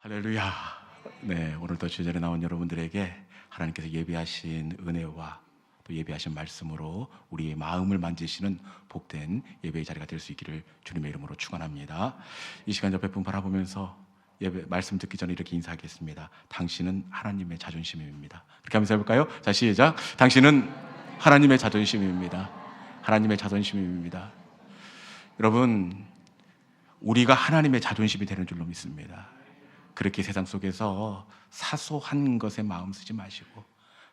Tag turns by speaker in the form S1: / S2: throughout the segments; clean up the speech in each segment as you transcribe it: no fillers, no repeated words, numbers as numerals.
S1: 할렐루야. 네, 오늘도 주전에 나온 여러분들에게 하나님께서 예비하신 은혜와 또 예비하신 말씀으로 우리의 마음을 만지시는 복된 예배의 자리가 될 수 있기를 주님의 이름으로 축원합니다. 이 시간 옆에 분 바라보면서 예배 말씀 듣기 전에 이렇게 인사하겠습니다. 당신은 하나님의 자존심입니다. 그렇게 하면서 해볼까요? 자, 시작. 당신은 하나님의 자존심입니다. 하나님의 자존심입니다. 여러분, 우리가 하나님의 자존심이 되는 줄로 믿습니다. 그렇게 세상 속에서 사소한 것에 마음 쓰지 마시고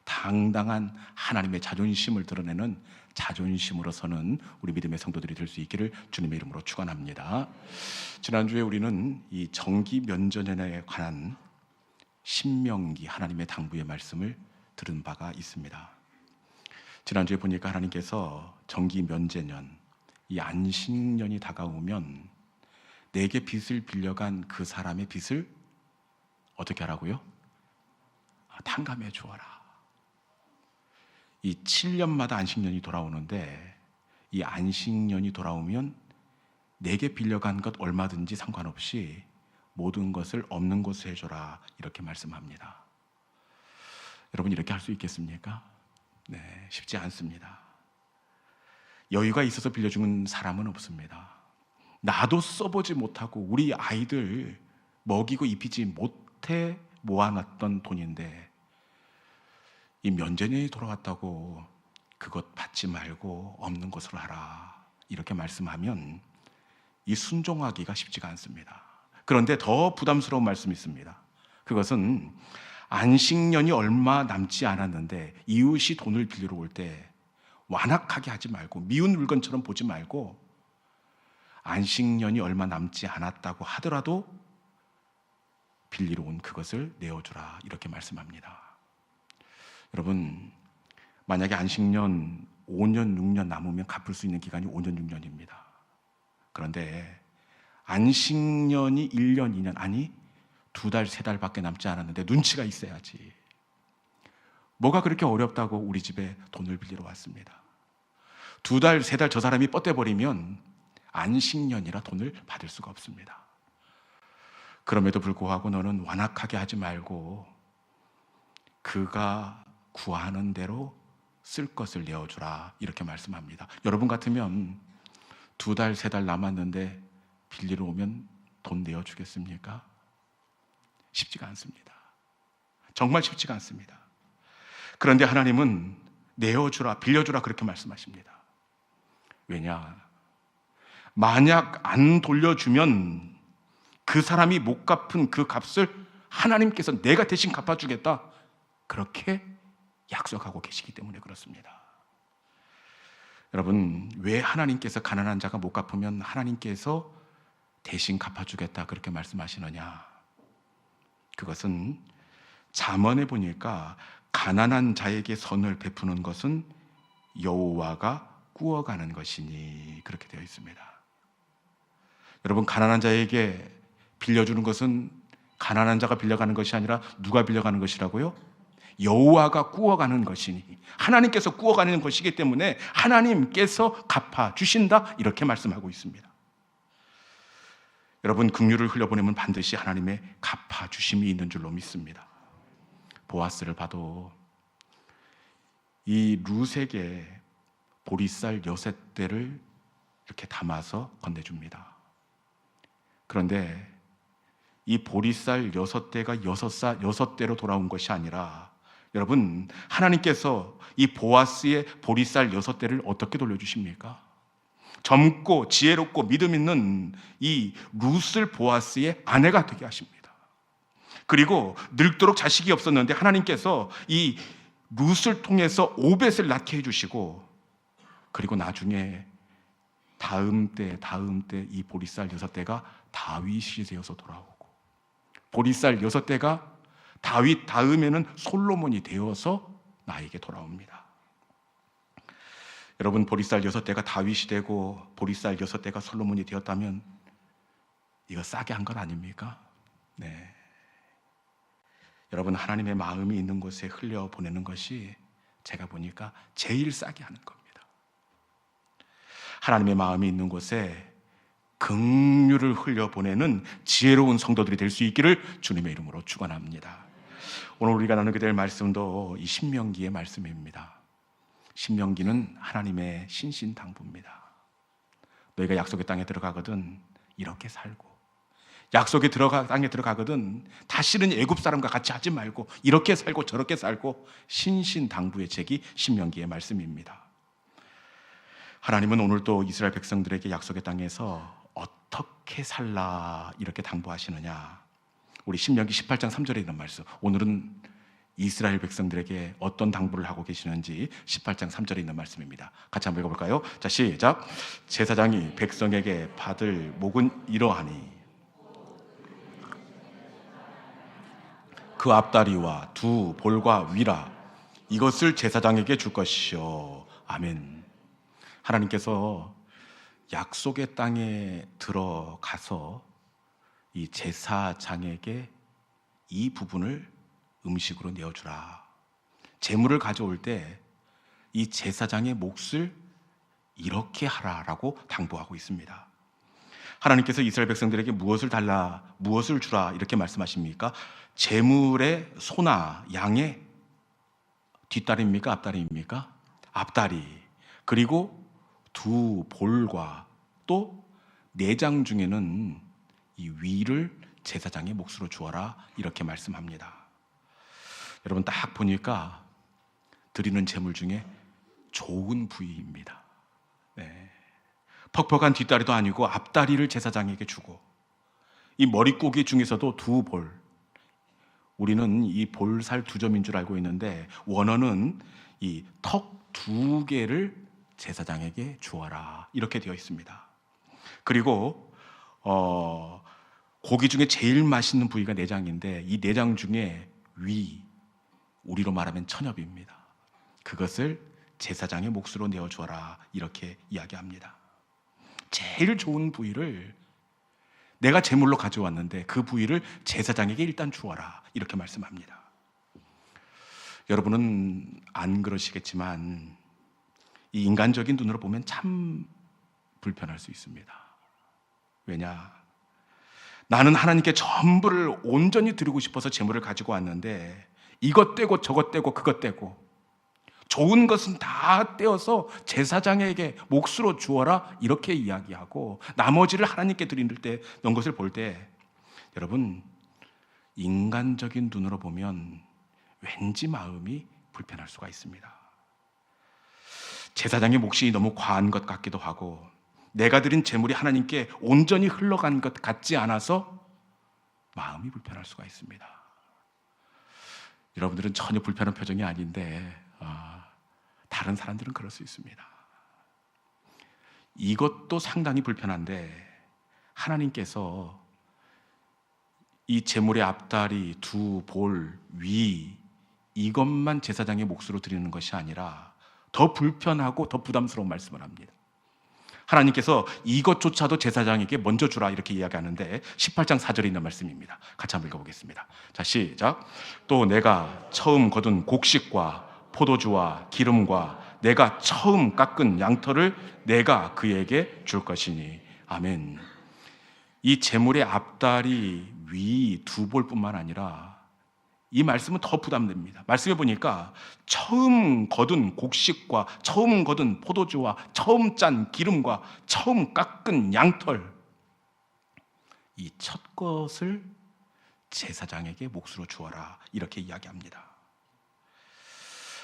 S1: 당당한 하나님의 자존심을 드러내는 자존심으로서는 우리 믿음의 성도들이 될 수 있기를 주님의 이름으로 축원합니다. 지난주에 우리는 이 정기 면전년에 관한 신명기 하나님의 당부의 말씀을 들은 바가 있습니다. 지난주에 보니까 하나님께서 정기 면제년, 이 안식년이 다가오면 내게 빚을 빌려간 그 사람의 빚을 어떻게 하라고요? 탕감해 주어라. 이 7년마다 안식년이 돌아오는데 이 안식년이 돌아오면 내게 빌려간 것 얼마든지 상관없이 모든 것을 없는 것으로 해줘라, 이렇게 말씀합니다. 여러분, 이렇게 할 수 있겠습니까? 네, 쉽지 않습니다. 여유가 있어서 빌려주는 사람은 없습니다. 나도 써보지 못하고 우리 아이들 먹이고 입히지 못해 모아놨던 돈인데 이 면제년이 돌아왔다고 그것 받지 말고 없는 것으로 하라, 이렇게 말씀하면 이 순종하기가 쉽지가 않습니다. 그런데 더 부담스러운 말씀이 있습니다. 그것은 안식년이 얼마 남지 않았는데 이웃이 돈을 빌리러 올 때 완악하게 하지 말고 미운 물건처럼 보지 말고 안식년이 얼마 남지 않았다고 하더라도 빌리러 온 그것을 내어주라, 이렇게 말씀합니다. 여러분, 만약에 안식년 5년, 6년 남으면 갚을 수 있는 기간이 5년, 6년입니다. 그런데 안식년이 1년, 2년, 아니 2달, 3달밖에 남지 않았는데 눈치가 있어야지. 뭐가 그렇게 어렵다고 우리 집에 돈을 빌리러 왔습니다. 2달, 3달 저 사람이 뻗대버리면 안식년이라 돈을 받을 수가 없습니다. 그럼에도 불구하고 너는 완악하게 하지 말고 그가 구하는 대로 쓸 것을 내어주라, 이렇게 말씀합니다. 여러분 같으면 2달, 3달 남았는데 빌리러 오면 돈 내어주겠습니까? 쉽지가 않습니다. 정말 쉽지가 않습니다. 그런데 하나님은 내어주라, 빌려주라, 그렇게 말씀하십니다. 왜냐? 만약 안 돌려주면 그 사람이 못 갚은 그 값을 하나님께서 내가 대신 갚아주겠다, 그렇게 약속하고 계시기 때문에 그렇습니다. 여러분, 왜 하나님께서 가난한 자가 못 갚으면 하나님께서 대신 갚아주겠다, 그렇게 말씀하시느냐? 그것은 잠언에 보니까 가난한 자에게 선을 베푸는 것은 여호와가 꾸어가는 것이니, 그렇게 되어 있습니다. 여러분, 가난한 자에게 빌려주는 것은 가난한 자가 빌려가는 것이 아니라 누가 빌려가는 것이라고요? 여호와가 꾸어가는 것이니, 하나님께서 꾸어가는 것이기 때문에 하나님께서 갚아주신다, 이렇게 말씀하고 있습니다. 여러분, 긍휼을 흘려보내면 반드시 하나님의 갚아주심이 있는 줄로 믿습니다. 보아스를 봐도 이 룻에게 보리쌀 6대를 이렇게 담아서 건네줍니다. 그런데 이 보리쌀 6대가 6대로 돌아온 것이 아니라, 여러분, 하나님께서 이 보아스의 보리쌀 6대를 어떻게 돌려주십니까? 젊고 지혜롭고 믿음 있는 이 룻을 보아스의 아내가 되게 하십니다. 그리고 늙도록 자식이 없었는데 하나님께서 이 룻을 통해서 오벳을 낳게 해주시고, 그리고 나중에 다음 때 이 보리쌀 6대가 다윗이 되어서 돌아오고, 보리쌀 6대가 다윗 다음에는 솔로몬이 되어서 나에게 돌아옵니다. 여러분, 보리쌀 6대가 다윗이 되고 보리쌀 6대가 솔로몬이 되었다면 이거 싸게 한 건 아닙니까? 네. 여러분, 하나님의 마음이 있는 곳에 흘려보내는 것이 제가 보니까 제일 싸게 하는 겁니다. 하나님의 마음이 있는 곳에 긍휼을 흘려보내는 지혜로운 성도들이 될 수 있기를 주님의 이름으로 축원합니다. 오늘 우리가 나누게 될 말씀도 이 신명기의 말씀입니다. 신명기는 하나님의 신신당부입니다. 너희가 약속의 땅에 들어가거든 이렇게 살고, 약속의 땅에 들어가거든 다시는 애굽 사람과 같이 하지 말고 이렇게 살고 저렇게 살고, 신신당부의 책이 신명기의 말씀입니다. 하나님은 오늘도 이스라엘 백성들에게 약속의 땅에서 어떻게 살라 이렇게 당부하시느냐. 우리 신명기 18장 3절에 있는 말씀, 오늘은 이스라엘 백성들에게 어떤 당부를 하고 계시는지 18장 3절에 있는 말씀입니다. 같이 한번 읽어볼까요? 자, 시작. 제사장이 백성에게 받을 목은 이러하니 그 앞다리와 두 볼과 위라, 이것을 제사장에게 줄 것이요. 아멘. 하나님께서 약속의 땅에 들어가서 이 제사장에게 이 부분을 음식으로 내어주라. 제물을 가져올 때 이 제사장의 몫을 이렇게 하라라고 당부하고 있습니다. 하나님께서 이스라엘 백성들에게 무엇을 달라, 무엇을 주라 이렇게 말씀하십니까? 제물의 소나 양의 뒷다리입니까? 앞다리입니까? 앞다리. 그리고 두 볼과 또 내장 중에는 이 위를 제사장의 몫으로 주어라 이렇게 말씀합니다. 여러분 딱 보니까 드리는 제물 중에 좋은 부위입니다. 네. 퍽퍽한 뒷다리도 아니고 앞다리를 제사장에게 주고, 이 머릿고기 중에서도 두 볼, 우리는 이 볼살 두 점인 줄 알고 있는데 원어는 이 턱 두 개를 제사장에게 주어라 이렇게 되어 있습니다. 그리고 고기 중에 제일 맛있는 부위가 내장인데 이 내장 중에 위, 우리로 말하면 천엽입니다. 그것을 제사장의 몫으로 내어주어라 이렇게 이야기합니다. 제일 좋은 부위를 내가 제물로 가져왔는데 그 부위를 제사장에게 일단 주어라 이렇게 말씀합니다. 여러분은 안 그러시겠지만 이 인간적인 눈으로 보면 참 불편할 수 있습니다. 왜냐? 나는 하나님께 전부를 온전히 드리고 싶어서 제물을 가지고 왔는데 이것 떼고 저것 떼고 그것 떼고, 좋은 것은 다 떼어서 제사장에게 몫으로 주어라 이렇게 이야기하고 나머지를 하나님께 드릴 때 넣은 것을 볼 때, 여러분 인간적인 눈으로 보면 왠지 마음이 불편할 수가 있습니다. 제사장의 몫이 너무 과한 것 같기도 하고, 내가 드린 제물이 하나님께 온전히 흘러간 것 같지 않아서 마음이 불편할 수가 있습니다. 여러분들은 전혀 불편한 표정이 아닌데 다른 사람들은 그럴 수 있습니다. 이것도 상당히 불편한데 하나님께서 이 제물의 앞다리, 두 볼, 위, 이것만 제사장의 몫으로 드리는 것이 아니라 더 불편하고 더 부담스러운 말씀을 합니다. 하나님께서 이것조차도 제사장에게 먼저 주라 이렇게 이야기하는데 18장 4절에 있는 말씀입니다. 같이 한번 읽어보겠습니다. 자, 시작. 또 내가 처음 거둔 곡식과 포도주와 기름과 내가 처음 깎은 양털을 내가 그에게 줄 것이니. 아멘. 이 제물의 앞다리, 위, 두 볼뿐만 아니라 이 말씀은 더 부담됩니다. 말씀해 보니까 처음 거둔 곡식과 처음 거둔 포도주와 처음 짠 기름과 처음 깎은 양털, 이 첫 것을 제사장에게 몫으로 주어라 이렇게 이야기합니다.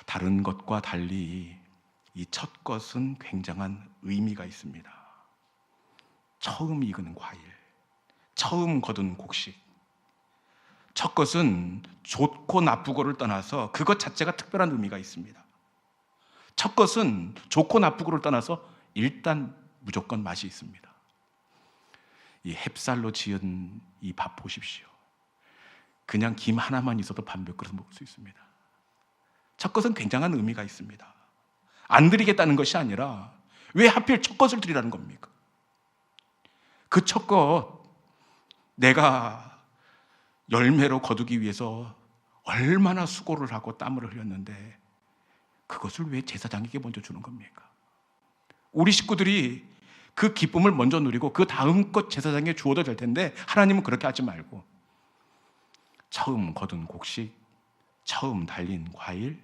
S1: 다른 것과 달리 이 첫 것은 굉장한 의미가 있습니다. 처음 익은 과일, 처음 거둔 곡식. 첫 것은 좋고 나쁘고를 떠나서 그것 자체가 특별한 의미가 있습니다. 첫 것은 좋고 나쁘고를 떠나서 일단 무조건 맛이 있습니다. 이 햅쌀로 지은 이 밥 보십시오. 그냥 김 하나만 있어도 밥 몇 그릇 먹을 수 있습니다. 첫 것은 굉장한 의미가 있습니다. 안 드리겠다는 것이 아니라 왜 하필 첫 것을 드리라는 겁니까? 그 첫 것 내가 열매로 거두기 위해서 얼마나 수고를 하고 땀을 흘렸는데 그것을 왜 제사장에게 먼저 주는 겁니까? 우리 식구들이 그 기쁨을 먼저 누리고 그 다음 것 제사장에 주어도 될 텐데 하나님은 그렇게 하지 말고 처음 거둔 곡식, 처음 달린 과일,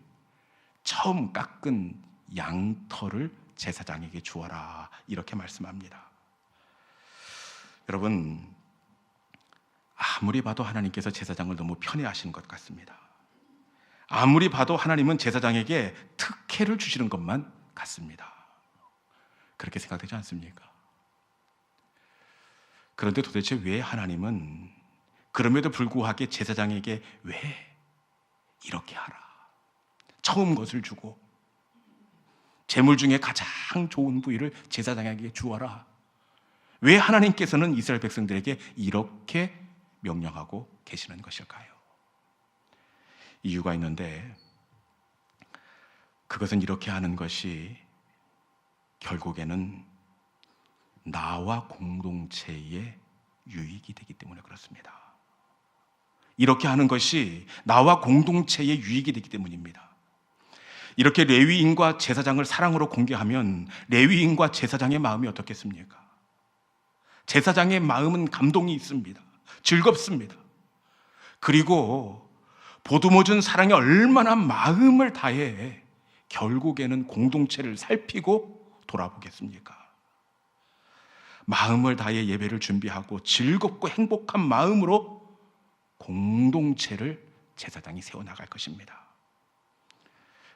S1: 처음 깎은 양털을 제사장에게 주어라 이렇게 말씀합니다. 여러분, 아무리 봐도 하나님께서 제사장을 너무 편애하시는 것 같습니다. 아무리 봐도 하나님은 제사장에게 특혜를 주시는 것만 같습니다. 그렇게 생각되지 않습니까? 그런데 도대체 왜 하나님은 그럼에도 불구하고 제사장에게 왜 이렇게 하라, 처음 것을 주고 제물 중에 가장 좋은 부위를 제사장에게 주어라, 왜 하나님께서는 이스라엘 백성들에게 이렇게 명령하고 계시는 것일까요? 이유가 있는데 그것은 이렇게 하는 것이 결국에는 나와 공동체의 유익이 되기 때문에 그렇습니다. 이렇게 하는 것이 나와 공동체의 유익이 되기 때문입니다. 이렇게 레위인과 제사장을 사랑으로 공개하면 레위인과 제사장의 마음이 어떻겠습니까? 제사장의 마음은 감동이 있습니다. 즐겁습니다. 그리고 보듬어준 사랑에 얼마나 마음을 다해 결국에는 공동체를 살피고 돌아보겠습니까? 마음을 다해 예배를 준비하고 즐겁고 행복한 마음으로 공동체를 제사장이 세워나갈 것입니다.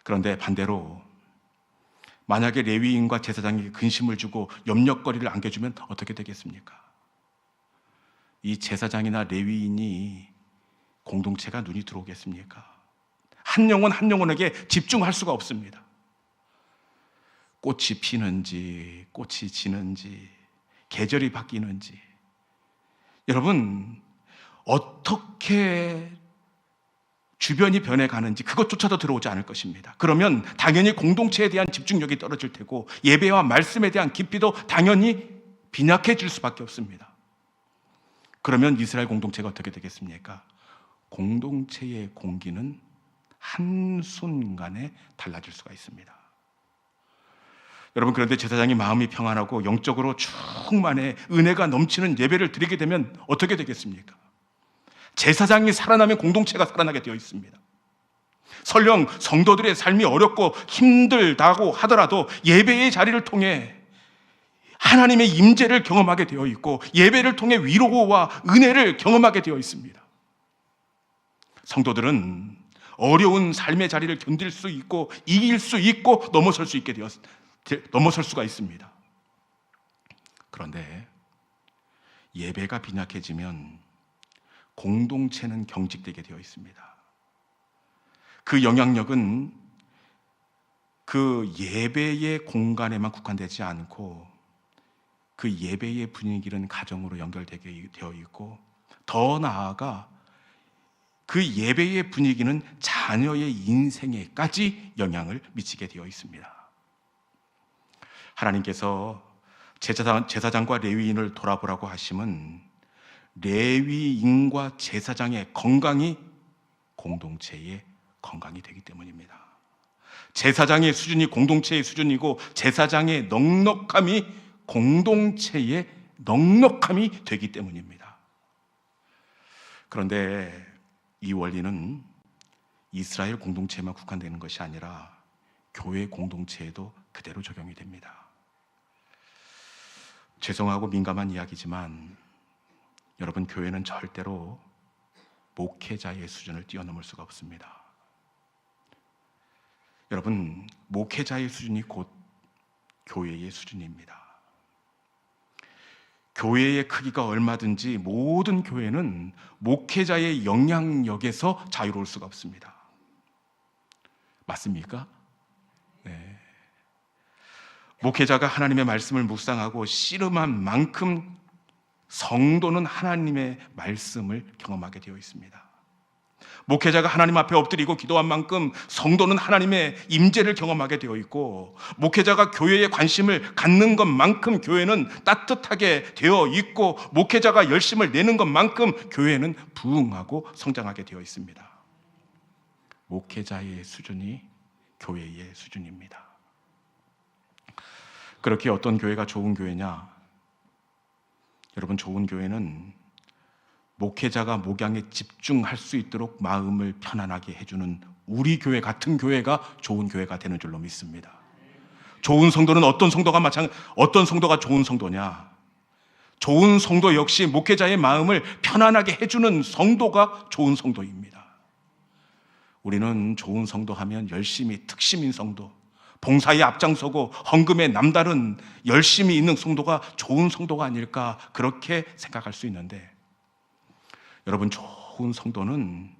S1: 그런데 반대로 만약에 레위인과 제사장에게 근심을 주고 염려거리를 안겨주면 어떻게 되겠습니까? 이 제사장이나 레위인이 공동체가 눈이 들어오겠습니까? 한 영혼 한 영혼에게 집중할 수가 없습니다. 꽃이 피는지 꽃이 지는지 계절이 바뀌는지, 여러분 어떻게 주변이 변해가는지 그것조차도 들어오지 않을 것입니다. 그러면 당연히 공동체에 대한 집중력이 떨어질 테고 예배와 말씀에 대한 깊이도 당연히 빈약해질 수밖에 없습니다. 그러면 이스라엘 공동체가 어떻게 되겠습니까? 공동체의 공기는 한순간에 달라질 수가 있습니다. 여러분, 그런데 제사장이 마음이 평안하고 영적으로 충만해 은혜가 넘치는 예배를 드리게 되면 어떻게 되겠습니까? 제사장이 살아나면 공동체가 살아나게 되어 있습니다. 설령 성도들의 삶이 어렵고 힘들다고 하더라도 예배의 자리를 통해 하나님의 임재를 경험하게 되어 있고 예배를 통해 위로와 은혜를 경험하게 되어 있습니다. 성도들은 어려운 삶의 자리를 견딜 수 있고 이길 수 있고 넘어설 수가 있습니다. 그런데 예배가 빈약해지면 공동체는 경직되게 되어 있습니다. 그 영향력은 그 예배의 공간에만 국한되지 않고 그 예배의 분위기는 가정으로 연결되게 되어 있고, 더 나아가 그 예배의 분위기는 자녀의 인생에까지 영향을 미치게 되어 있습니다. 하나님께서 제사장과 레위인을 돌아보라고 하심은 레위인과 제사장의 건강이 공동체의 건강이 되기 때문입니다. 제사장의 수준이 공동체의 수준이고 제사장의 넉넉함이 공동체의 넉넉함이 되기 때문입니다. 그런데 이 원리는 이스라엘 공동체에만 국한되는 것이 아니라 교회 공동체에도 그대로 적용이 됩니다. 죄송하고 민감한 이야기지만 여러분, 교회는 절대로 목회자의 수준을 뛰어넘을 수가 없습니다. 여러분, 목회자의 수준이 곧 교회의 수준입니다. 교회의 크기가 얼마든지 모든 교회는 목회자의 영향력에서 자유로울 수가 없습니다. 맞습니까? 네. 목회자가 하나님의 말씀을 묵상하고 씨름한 만큼 성도는 하나님의 말씀을 경험하게 되어 있습니다. 목회자가 하나님 앞에 엎드리고 기도한 만큼 성도는 하나님의 임재를 경험하게 되어 있고, 목회자가 교회에 관심을 갖는 것만큼 교회는 따뜻하게 되어 있고, 목회자가 열심을 내는 것만큼 교회는 부흥하고 성장하게 되어 있습니다. 목회자의 수준이 교회의 수준입니다. 그렇게 어떤 교회가 좋은 교회냐? 여러분, 좋은 교회는 목회자가 목양에 집중할 수 있도록 마음을 편안하게 해주는 우리 교회 같은 교회가 좋은 교회가 되는 줄로 믿습니다. 좋은 성도는 어떤 성도가 좋은 성도냐? 좋은 성도 역시 목회자의 마음을 편안하게 해주는 성도가 좋은 성도입니다. 우리는 좋은 성도 하면 열심히 특심인 성도, 봉사에 앞장서고 헌금에 남다른 열심히 있는 성도가 좋은 성도가 아닐까, 그렇게 생각할 수 있는데, 여러분, 좋은 성도는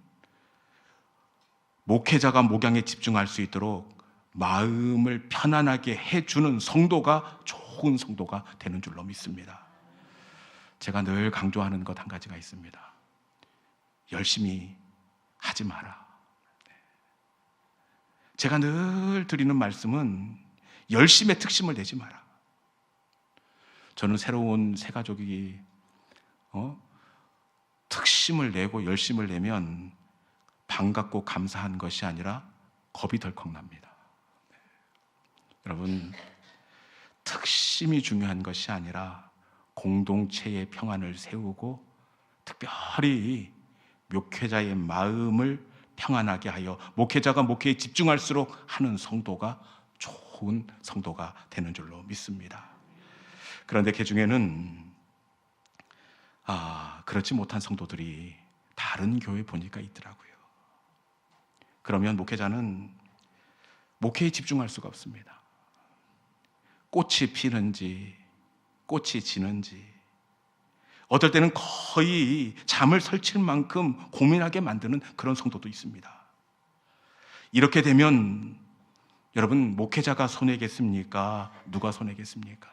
S1: 목회자가 목양에 집중할 수 있도록 마음을 편안하게 해주는 성도가 좋은 성도가 되는 줄로 믿습니다. 제가 늘 강조하는 것 한 가지가 있습니다. 열심히 하지 마라. 제가 늘 드리는 말씀은 열심의 특심을 내지 마라. 저는 새로운 새 가족이 특심을 내고 열심을 내면 반갑고 감사한 것이 아니라 겁이 덜컥 납니다. 여러분, 특심이 중요한 것이 아니라 공동체의 평안을 세우고 특별히 목회자의 마음을 평안하게 하여 목회자가 목회에 집중할수록 하는 성도가 좋은 성도가 되는 줄로 믿습니다. 그런데 그 중에는 그렇지 못한 성도들이 다른 교회 보니까 있더라고요. 그러면 목회자는 목회에 집중할 수가 없습니다. 꽃이 피는지 꽃이 지는지, 어떨 때는 거의 잠을 설칠 만큼 고민하게 만드는 그런 성도도 있습니다. 이렇게 되면 여러분, 목회자가 손해겠습니까? 누가 손해겠습니까?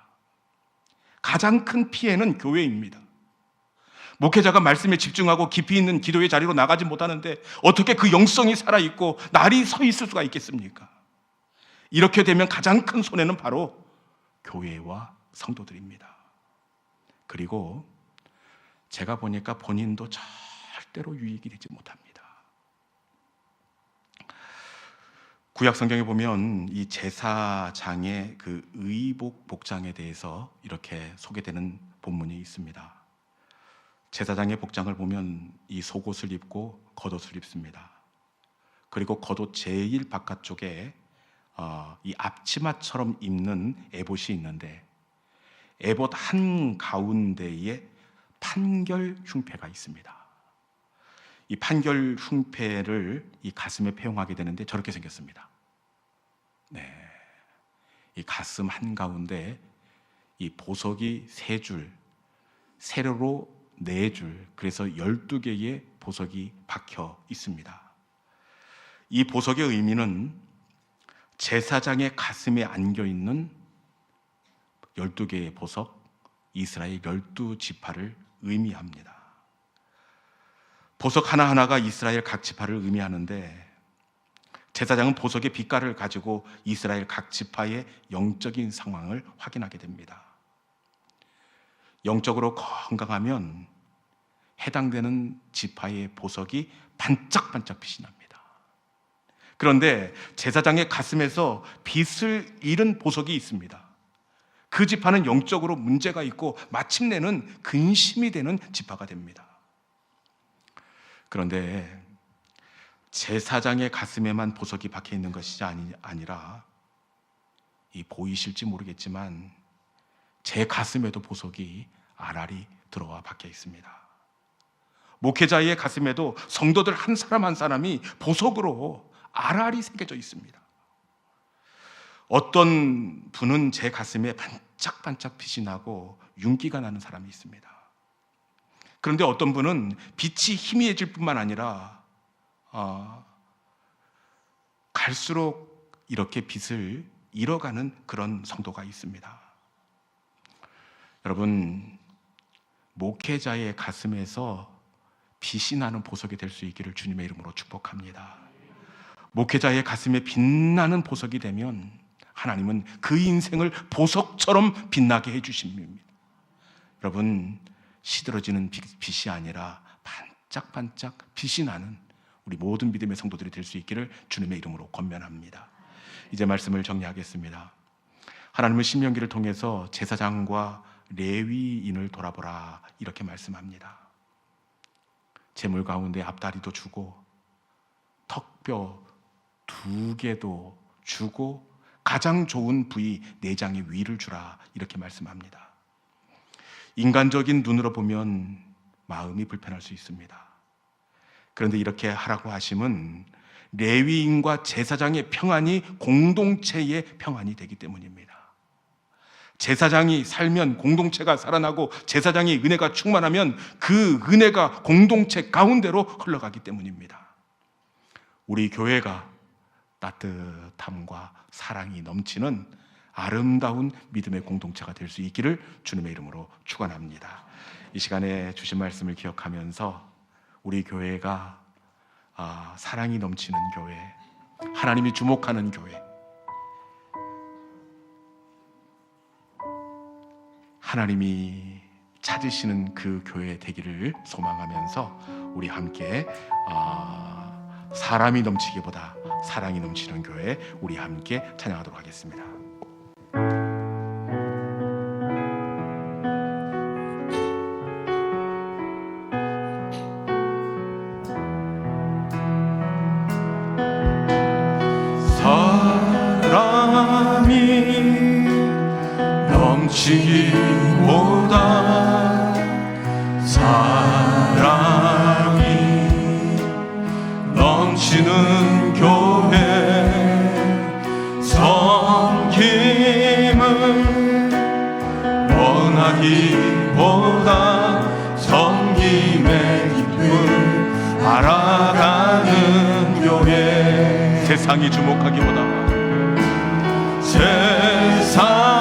S1: 가장 큰 피해는 교회입니다. 목회자가 말씀에 집중하고 깊이 있는 기도의 자리로 나가지 못하는데 어떻게 그 영성이 살아있고 날이 서 있을 수가 있겠습니까? 이렇게 되면 가장 큰 손해는 바로 교회와 성도들입니다. 그리고 제가 보니까 본인도 절대로 유익이 되지 못합니다. 구약 성경에 보면 이 제사장의 그 의복 복장에 대해서 이렇게 소개되는 본문이 있습니다. 제사장의 복장을 보면 이 속옷을 입고 겉옷을 입습니다. 그리고 겉옷 제일 바깥쪽에 이 앞치마처럼 입는 에봇이 있는데, 에봇 한 가운데에 판결 흉패가 있습니다. 이 판결 흉패를 이 가슴에 표용하게 되는데 저렇게 생겼습니다. 이 가슴 한 가운데 이 보석이 3줄, 세로로 4줄, 그래서 12개의 보석이 박혀 있습니다. 이 보석의 의미는 제사장의 가슴에 안겨 있는 12개의 보석, 이스라엘 12지파를 의미합니다. 보석 하나하나가 이스라엘 각 지파를 의미하는데, 제사장은 보석의 빛깔을 가지고 이스라엘 각 지파의 영적인 상황을 확인하게 됩니다. 영적으로 건강하면 해당되는 지파의 보석이 반짝반짝 빛이 납니다. 그런데 제사장의 가슴에서 빛을 잃은 보석이 있습니다. 그 지파는 영적으로 문제가 있고 마침내는 근심이 되는 지파가 됩니다. 그런데 제사장의 가슴에만 보석이 박혀 있는 것이 아니라, 이 보이실지 모르겠지만 제 가슴에도 보석이 알알이 들어와 박혀 있습니다. 목회자의 가슴에도 성도들 한 사람 한 사람이 보석으로 알알이 새겨져 있습니다. 어떤 분은 제 가슴에 반짝반짝 빛이 나고 윤기가 나는 사람이 있습니다. 그런데 어떤 분은 빛이 희미해질 뿐만 아니라 갈수록 이렇게 빛을 잃어가는 그런 성도가 있습니다. 여러분, 목회자의 가슴에서 빛이 나는 보석이 될 수 있기를 주님의 이름으로 축복합니다. 목회자의 가슴에 빛나는 보석이 되면 하나님은 그 인생을 보석처럼 빛나게 해주십니다. 여러분, 시들어지는 빛이 아니라 반짝반짝 빛이 나는 우리 모든 믿음의 성도들이 될 수 있기를 주님의 이름으로 권면합니다. 이제 말씀을 정리하겠습니다. 하나님은 신명기를 통해서 제사장과 레위인을 돌아보라 이렇게 말씀합니다. 제물 가운데 앞다리도 주고 턱뼈 2개도 주고 가장 좋은 부위 내장의 위를 주라 이렇게 말씀합니다. 인간적인 눈으로 보면 마음이 불편할 수 있습니다. 그런데 이렇게 하라고 하심은 레위인과 제사장의 평안이 공동체의 평안이 되기 때문입니다. 제사장이 살면 공동체가 살아나고 제사장의 은혜가 충만하면 그 은혜가 공동체 가운데로 흘러가기 때문입니다. 우리 교회가 따뜻함과 사랑이 넘치는 아름다운 믿음의 공동체가 될 수 있기를 주님의 이름으로 축원합니다. 이 시간에 주신 말씀을 기억하면서 우리 교회가 사랑이 넘치는 교회, 하나님이 주목하는 교회, 하나님이 찾으시는 그 교회 되기를 소망하면서 우리 함께 사람이 넘치기보다 사랑이 넘치는 교회 우리 함께 찬양하도록 하겠습니다.
S2: 사랑이 넘치기보다 사랑이 넘치는 교회 섬김을 원하기보다 섬김의 기쁨을 알아가는 교회
S1: 세상이 주목하기보다
S2: 세상이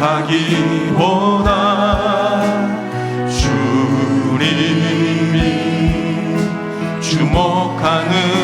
S2: 주목하기보다 주님이 주목하는